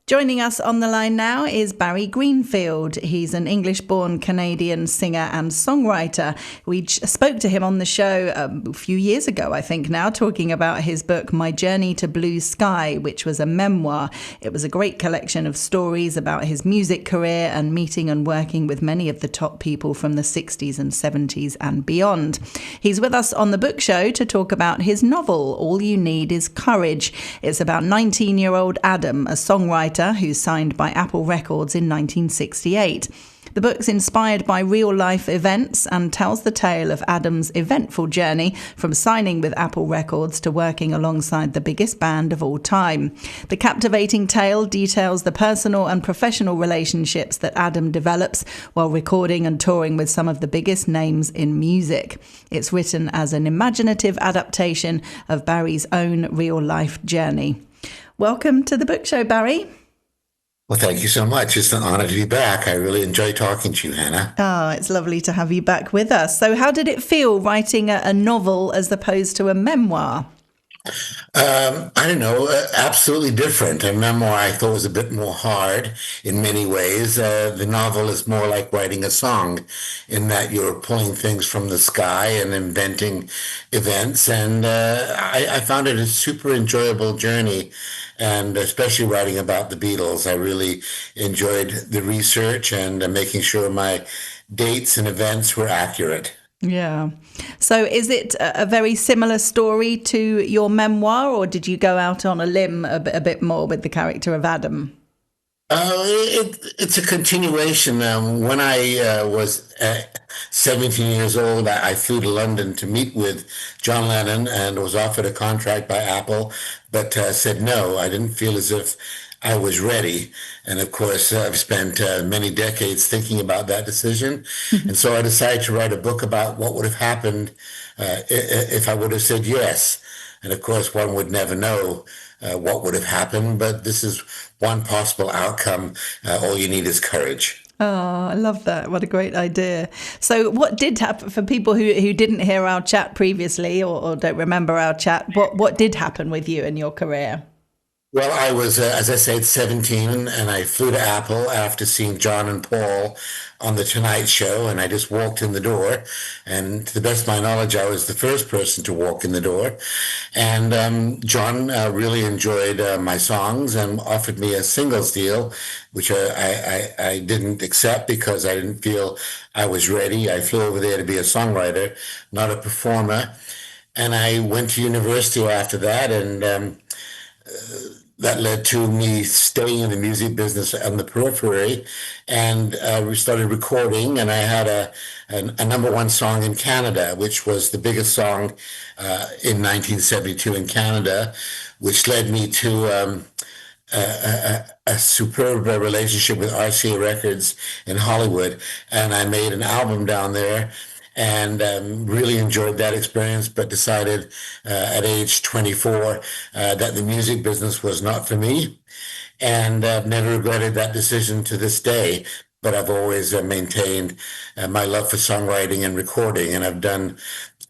Joining us on the line now is Barry Greenfield. He's an English-born Canadian singer and songwriter. We spoke to him on the show a few years ago, I think now, talking about his book, My Journey to Blue Sky, which was a memoir. It was a great collection of stories about his music career and meeting and working with many of the top people from the 60s and 70s and beyond. He's with us on the book show to talk about his novel, All You Need Is Courage. It's about 19-year-old Adam, a songwriter who's signed by Apple Records in 1968. The book's inspired by real-life events and tells the tale of Adam's eventful journey from signing with Apple Records to working alongside the biggest band of all time. The captivating tale details the personal and professional relationships that Adam develops while recording and touring with some of the biggest names in music. It's written as an imaginative adaptation of Barry's own real-life journey. Welcome to the book show, Barry. Well, thank you so much. It's an honor to be back. I really enjoy talking to you, Hannah. Oh, it's lovely to have you back with us. So how did it feel writing a novel as opposed to a memoir? I don't know, absolutely different. A memoir I thought was a bit more hard in many ways. The novel is more like writing a song in that you're pulling things from the sky and inventing events. And I found it a super enjoyable journey. And especially writing about the Beatles, I really enjoyed the research and making sure my dates and events were accurate. Yeah. So is it a very similar story to your memoir, or did you go out on a limb a bit more with the character of Adam? It's a continuation. When I was 17 years old, I flew to London to meet with John Lennon and was offered a contract by Apple, but said no. I didn't feel as if I was ready. And of course, I've spent many decades thinking about that decision. And so I decided to write a book about what would have happened if I would have said yes. And of course, one would never know what would have happened, but this is one possible outcome. All you need is courage. Oh, I love that. What a great idea. So what did happen for people who didn't hear our chat previously or don't remember our chat? What did happen with you in your career? Well, I was, as I said, 17, and I flew to Apple after seeing John and Paul on The Tonight Show, and I just walked in the door. And to the best of my knowledge, I was the first person to walk in the door. And John really enjoyed my songs and offered me a singles deal, which I didn't accept because I didn't feel I was ready. I flew over there to be a songwriter, not a performer. And I went to university after that, and that led to me staying in the music business on the periphery, and we started recording, and I had a number one song in Canada, which was the biggest song in 1972 in Canada, which led me to a superb relationship with RCA Records in Hollywood, and I made an album down there and really enjoyed that experience, but decided at age 24 that the music business was not for me. And I've never regretted that decision to this day, but I've always maintained my love for songwriting and recording, and I've done,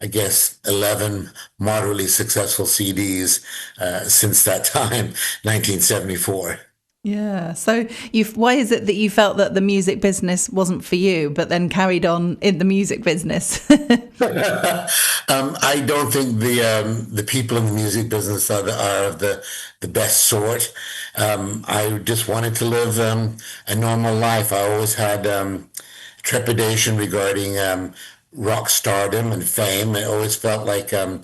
I guess, 11 moderately successful CDs since that time, 1974. Yeah. So why is it that you felt that the music business wasn't for you, but then carried on in the music business? I don't think the people in the music business are of the best sort. I just wanted to live a normal life. I always had trepidation regarding rock stardom and fame. It always felt like a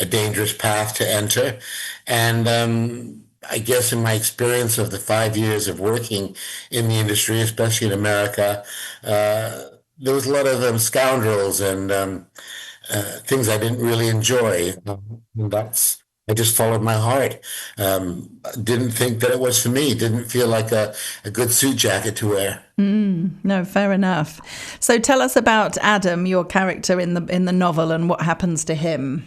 dangerous path to enter. And I guess in my experience of the 5 years of working in the industry, especially in America, there was a lot of scoundrels and things I didn't really enjoy. I just followed my heart. Didn't think that it was for me. Didn't feel like a good suit jacket to wear. No, fair enough. So tell us about Adam, your character in the novel, and what happens to him.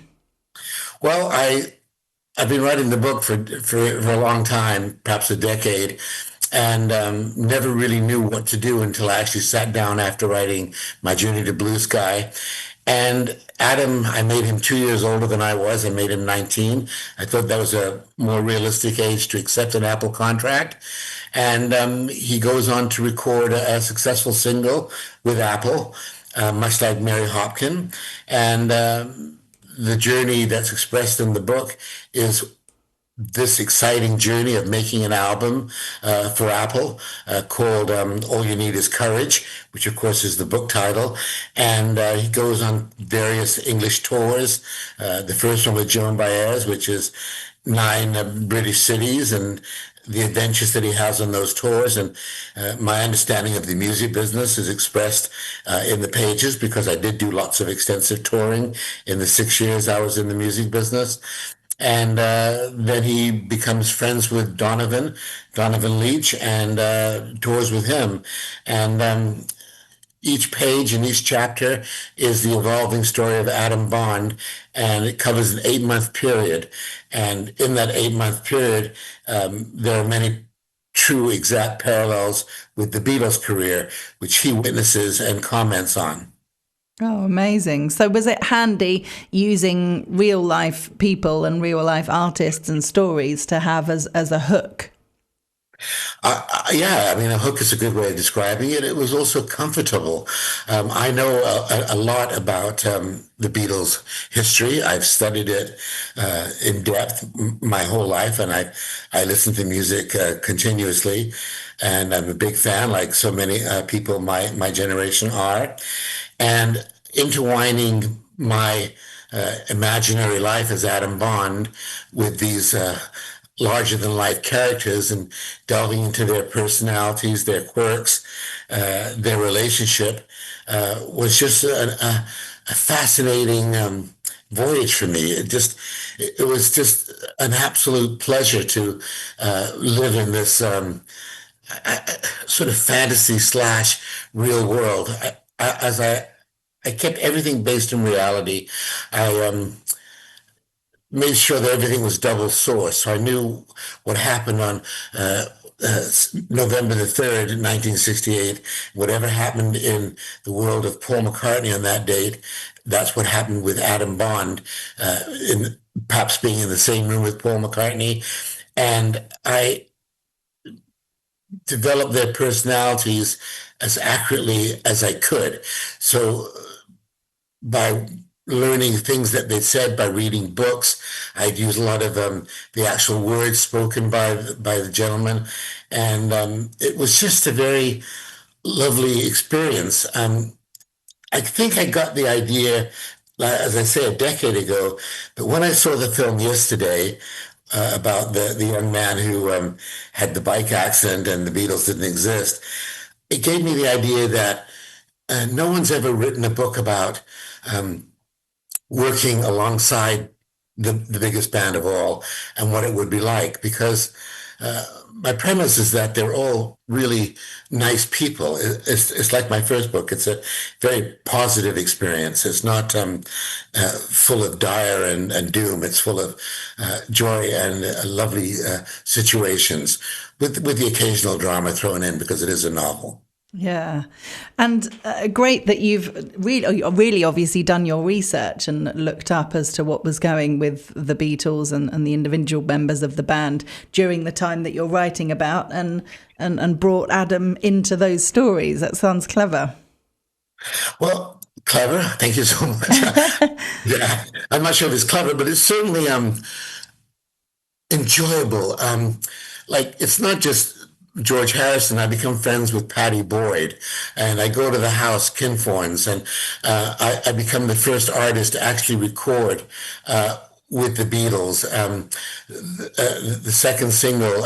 Well, I've been writing the book for a long time, perhaps a decade, and never really knew what to do until I actually sat down after writing My Journey to Blue Sky. And Adam, I made him 2 years older than I was. I made him 19. I thought that was a more realistic age to accept an Apple contract. And he goes on to record a successful single with Apple, much like Mary Hopkin. And the journey that's expressed in the book is this exciting journey of making an album for Apple called All You Need Is Courage, which of course is the book title. And he goes on various English tours. The first one with Joan Baez, which is 9 British cities, and the adventures that he has on those tours. And my understanding of the music business is expressed in the pages, because I did do lots of extensive touring in the 6 years I was in the music business. And then he becomes friends with Donovan Leitch, and tours with him. And each page and each chapter is the evolving story of Adam Bond, and it covers an 8-month period. And in that 8-month period, there are many true exact parallels with the Beatles' career, which he witnesses and comments on. Oh, amazing. So was it handy using real life people and real life artists and stories to have as a hook? Yeah, I mean, a hook is a good way of describing it. It was also comfortable. I know a lot about the Beatles' history. I've studied it in depth my whole life, and I listen to music continuously, and I'm a big fan, like so many people my generation are. And intertwining my imaginary life as Adam Bond with these larger than life characters, and delving into their personalities, their quirks, their relationship, was just a fascinating voyage for me. It was just an absolute pleasure to live in this sort of fantasy slash real world. As I kept everything based in reality. I made sure that everything was double sourced. So I knew what happened on November the 3rd, 1968. Whatever happened in the world of Paul McCartney on that date, that's what happened with Adam Bond, perhaps being in the same room with Paul McCartney. And I developed their personalities as accurately as I could. So by learning things that they said, by reading books, I'd use a lot of the actual words spoken by the gentleman. And it was just a very lovely experience. I think I got the idea, as I say, a decade ago, but when I saw the film yesterday, about the young man who had the bike accident and the Beatles didn't exist, it gave me the idea that no one's ever written a book about working alongside the biggest band of all and what it would be like, because my premise is that they're all really nice people. It's like my first book. It's a very positive experience. It's not full of dire and doom. It's full of joy and lovely situations, with the occasional drama thrown in, because it is a novel. Yeah. And great that you've really obviously done your research and looked up as to what was going with the Beatles and the individual members of the band during the time that you're writing about, and brought Adam into those stories. That sounds clever. Well, clever. Thank you so much. Yeah, I'm not sure if it's clever, but it's certainly enjoyable. Like, it's not just George Harrison. I become friends with Pattie Boyd, and I go to the house Kinforns, and I become the first artist to actually record with the Beatles. The second single,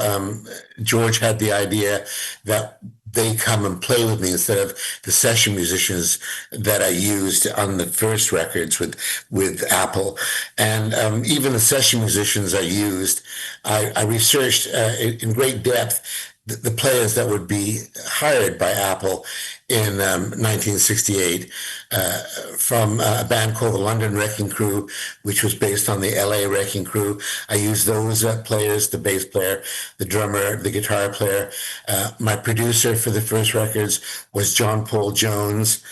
George had the idea that they come and play with me instead of the session musicians that I used on the first records with Apple. And even the session musicians I used, I researched in great depth the players that would be hired by Apple in 1968 from a band called the London Wrecking Crew, which was based on the LA Wrecking Crew. I used those players, the bass player, the drummer, the guitar player. My producer for the first records was John Paul Jones,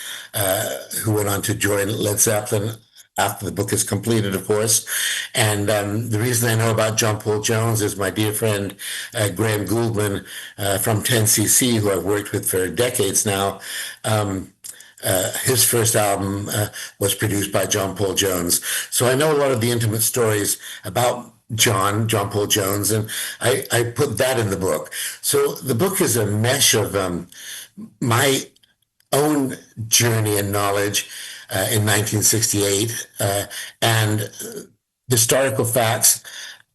who went on to join Led Zeppelin after the book is completed, of course. And the reason I know about John Paul Jones is my dear friend Graham Gouldman from 10cc, who I've worked with for decades now. His first album was produced by John Paul Jones. So I know a lot of the intimate stories about John Paul Jones, and I put that in the book. So the book is a mesh of my own journey and knowledge in 1968 and historical facts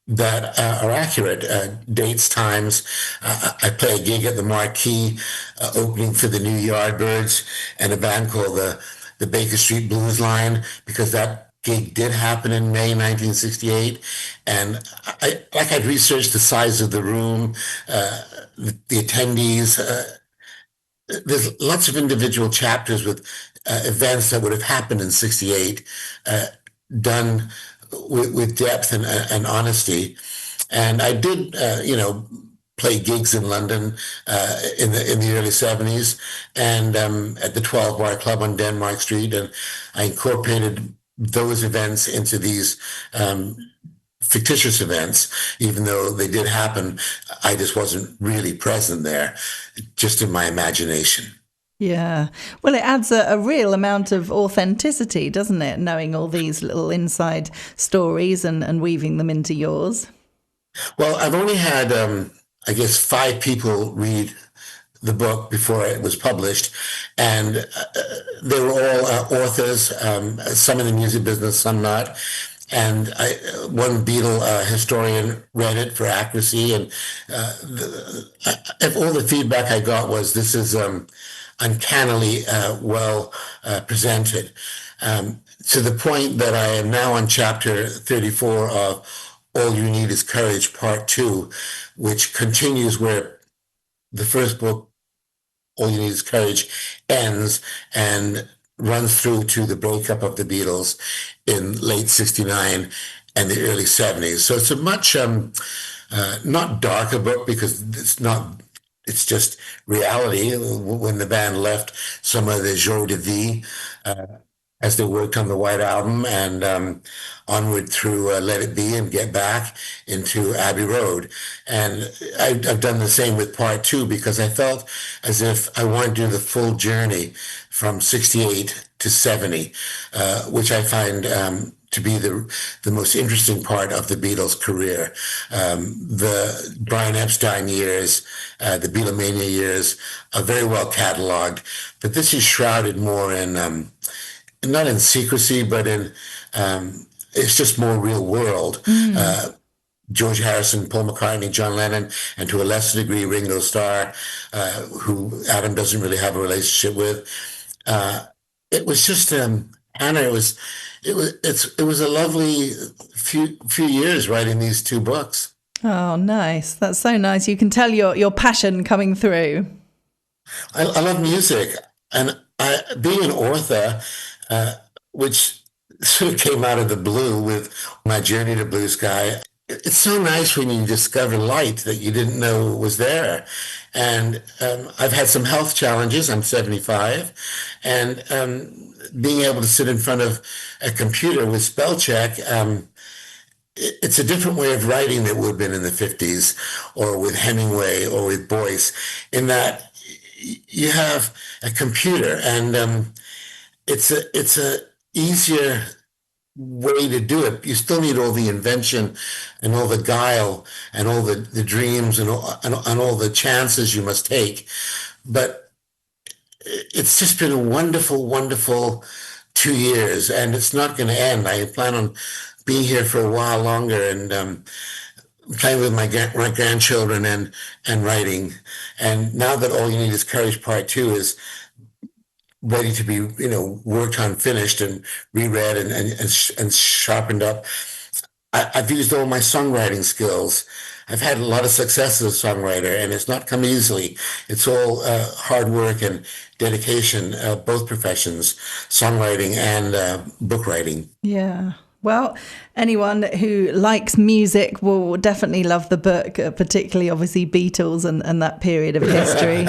that are accurate, dates, times. I play a gig at the Marquee opening for the New Yardbirds and a band called the Baker Street Blues Line, because that gig did happen in May 1968. And I'd researched the size of the room, the attendees. There's lots of individual chapters with events that would have happened in 68, done with depth and honesty. And I did, play gigs in London in the early 70s, and at the 12 Bar Club on Denmark Street. And I incorporated those events into these fictitious events, even though they did happen. I just wasn't really present there, just in my imagination. Yeah. Well, it adds a real amount of authenticity, doesn't it? Knowing all these little inside stories and weaving them into yours. Well, I've only had, I guess, 5 people read the book before it was published, and they were all authors, some in the music business, some not. And one Beatle historian read it for accuracy, and all the feedback I got was, this is uncannily well presented, to the point that I am now on chapter 34 of All You Need Is Courage, Part 2, which continues where the first book, All You Need Is Courage, ends and runs through to the breakup of the Beatles in late 69 and the early 70s. So it's a much not darker book, because it's just reality. When the band left some of the joie de vie as they worked on the White Album, and onward through Let It Be and Get Back into Abbey Road. And I've done the same with Part 2, because I felt as if I wanted to do the full journey from 68 to 70, which I find to be the most interesting part of the Beatles' career. The Brian Epstein years, the Beatlemania years are very well cataloged, but this is shrouded more in, not in secrecy, but in, it's just more real world. George Harrison, Paul McCartney, John Lennon, and to a lesser degree Ringo Starr, who Adam doesn't really have a relationship with. It was just Anna. It was a lovely few years writing these 2 books. Oh, nice! That's so nice. You can tell your passion coming through. I love music, and being an author, which sort of came out of the blue with my journey to Blue Sky. It's so nice when you discover light that you didn't know was there. And I've had some health challenges. I'm 75. And being able to sit in front of a computer with spell check, it's a different way of writing than it would have been in the 50s, or with Hemingway or with Boyce, in that you have a computer, and it's a easier way to do it. You still need all the invention and all the guile and all the dreams and all the chances you must take. But it's just been a wonderful, wonderful 2 years, and it's not going to end. I plan on being here for a while longer, and playing with my grandchildren and writing. And now that All You Need Is Courage Part 2 is ready to be, worked on, finished, and reread and sharpened up, I've used all my songwriting skills. I've had a lot of success as a songwriter, and it's not come easily. It's all hard work and dedication, both professions, songwriting and book writing. Yeah. Well, anyone who likes music will definitely love the book, particularly obviously Beatles and that period of history.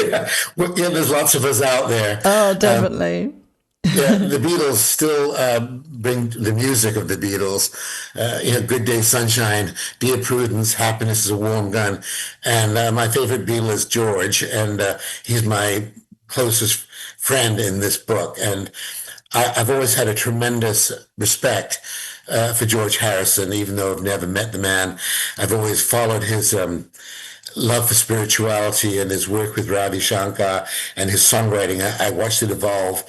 Yeah. Well, yeah, there's lots of us out there. Oh, definitely. Yeah, the Beatles still bring the music of the Beatles. Good Day Sunshine, Dear Prudence, Happiness is a Warm Gun. And my favorite Beatle is George, and he's my closest friend in this book. And I've always had a tremendous respect for George Harrison, even though I've never met the man. I've always followed his love for spirituality and his work with Ravi Shankar and his songwriting. I watched it evolve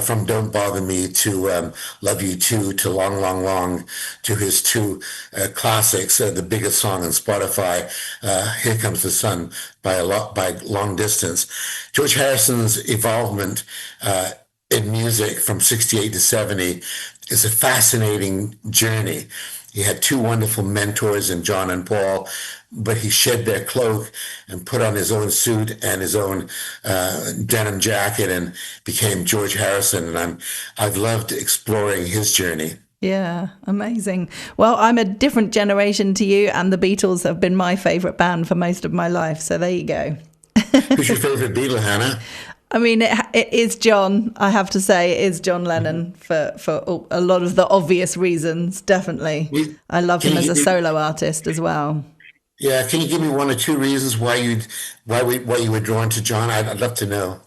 from Don't Bother Me to Love You Too to Long, Long, Long to his two classics, the biggest song on Spotify, Here Comes the Sun, by long distance. George Harrison's evolvement in music from 68 to 70 is a fascinating journey. He had two wonderful mentors in John and Paul, but he shed their cloak and put on his own suit and his own denim jacket and became George Harrison. And I've loved exploring his journey. Yeah, amazing. Well, I'm a different generation to you, and the Beatles have been my favourite band for most of my life. So there you go. Who's your favourite Beatle, Hannah? I mean, it is John. I have to say, it is John Lennon for a lot of the obvious reasons. Definitely, I love him as a solo artist as well. Yeah, can you give me one or two reasons why you were drawn to John? I'd love to know.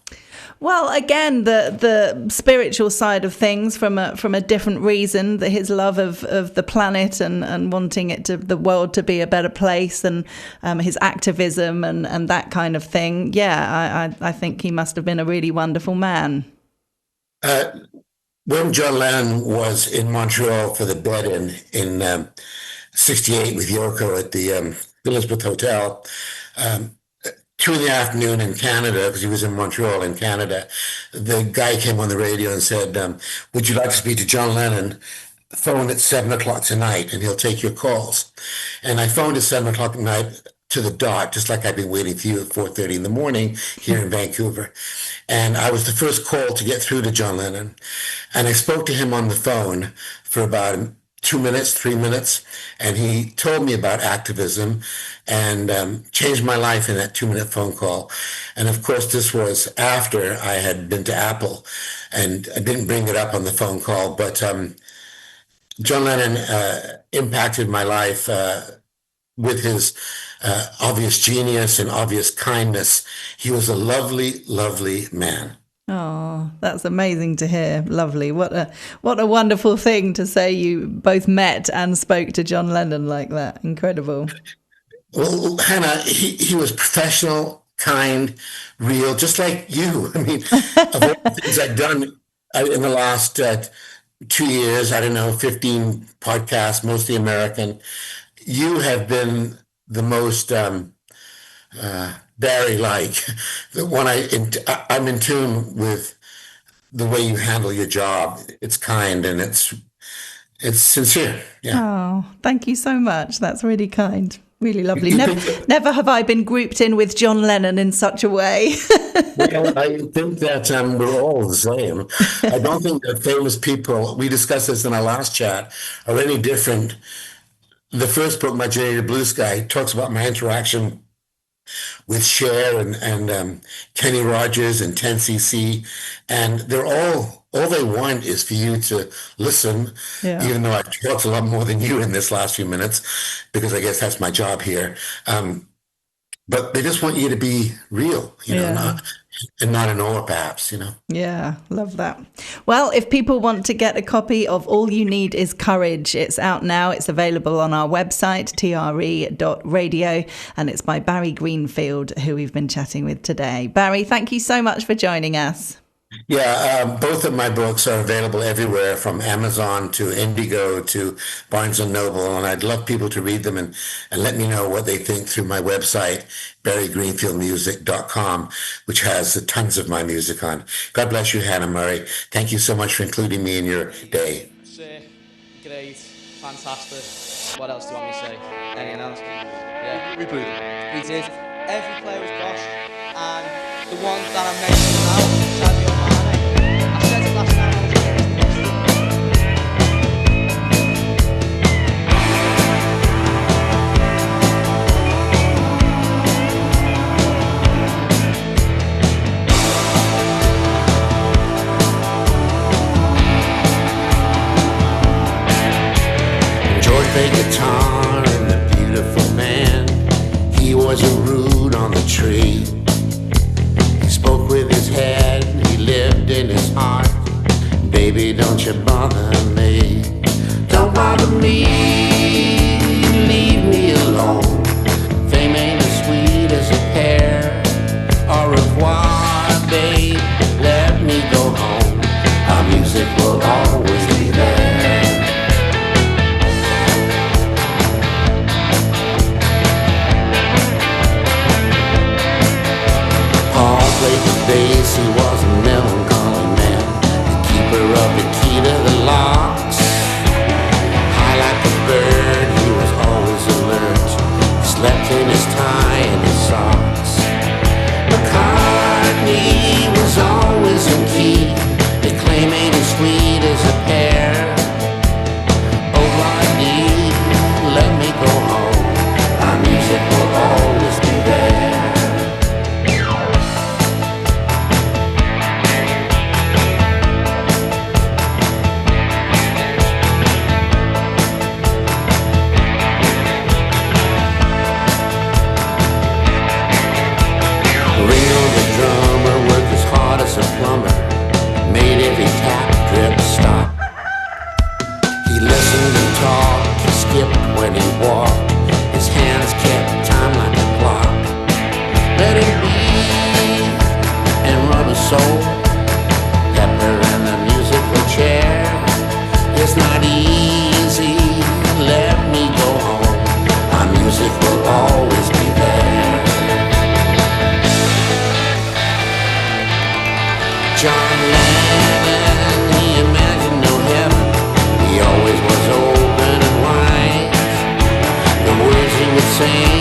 Well, again, the spiritual side of things from a different reason, his love of the planet and wanting the world to be a better place, and his activism and that kind of thing. Yeah, I think he must have been a really wonderful man. When John Lennon was in Montreal for the bed-in in 68 with Yoko at the Elizabeth Hotel, 2 in the afternoon in Canada, because he was in Montreal in Canada, the guy came on the radio and said, would you like to speak to John Lennon? Phone at 7 o'clock tonight and he'll take your calls. And I phoned at 7 o'clock at night to the dot, just like I've been waiting for you at 4:30 in the morning here in Vancouver. And I was the first call to get through to John Lennon. And I spoke to him on the phone for about 2 minutes, 3 minutes, and he told me about activism and changed my life in that 2-minute phone call. And of course, this was after I had been to Apple, and I didn't bring it up on the phone call, but John Lennon impacted my life with his obvious genius and obvious kindness. He was a lovely, lovely man. Oh, that's amazing to hear. Lovely. What a wonderful thing to say you both met and spoke to John Lennon like that. Incredible. Well, Hannah, he was professional, kind, real, just like you. I mean, of all the things I've done in the last 2 years, I don't know, 15 podcasts, mostly American, you have been the most Barry-like. The one I'm in tune with the way you handle your job. It's kind and it's sincere. Yeah. Oh, thank you so much. That's really kind. Really lovely. Never have I been grouped in with John Lennon in such a way. Well, I think that we're all the same. I don't think that famous people, we discussed this in our last chat, are any different. The first book, My Journey to Blue Sky, talks about my interaction with Cher and Kenny Rogers and 10cc, and they're all they want is for you to listen, even though I've talked a lot more than you in this last few minutes, because I guess that's my job here. But they just want you to be real, not an awe, perhaps, Yeah, love that. Well, if people want to get a copy of All You Need Is Courage, it's out now. It's available on our website, tre.radio, and it's by Barry Greenfield, who we've been chatting with today. Barry, thank you so much for joining us. Yeah, both of my books are available everywhere, from Amazon to Indigo to Barnes & Noble, and I'd love people to read them and let me know what they think through my website, barrygreenfieldmusic.com, which has tons of my music on. God bless you, Hannah Murray. Thank you so much for including me in your day. Great. fantastic. What else do you want me to say? Anything else? Yeah. We played it. We did. Every player was boss, and the one that I'm mentioning now, Sadio Mane. I said it last night. I was against the best. George played guitar and the beautiful man. He wasn't rude on the tree. He spoke with his head, he lived in his heart. Baby, don't you bother me. Don't bother me, leave me alone. Fame ain't as sweet as a pear. Au revoir, babe, let me go home. Our music will always be there. Paul played the bass, he was a melancholy man, the keeper of the key to the locks. High like a bird, he was always alert, slept in his tie and his socks. McCartney was always in key, they claim ain't as sweet as a pear. Oh, Rodney, let me go home, our music will always be there. Ringo the drummer worked as hard as a plumber, made every tap drip stop. He listened and talked, he skipped when he walked, his hands kept time like a clock. Let it be and rubber soul, pepper and the musical chair. It's not easy, let me go home, our music will always be there. John Lennon, he imagined no heaven, he always was open and wise. The words he would say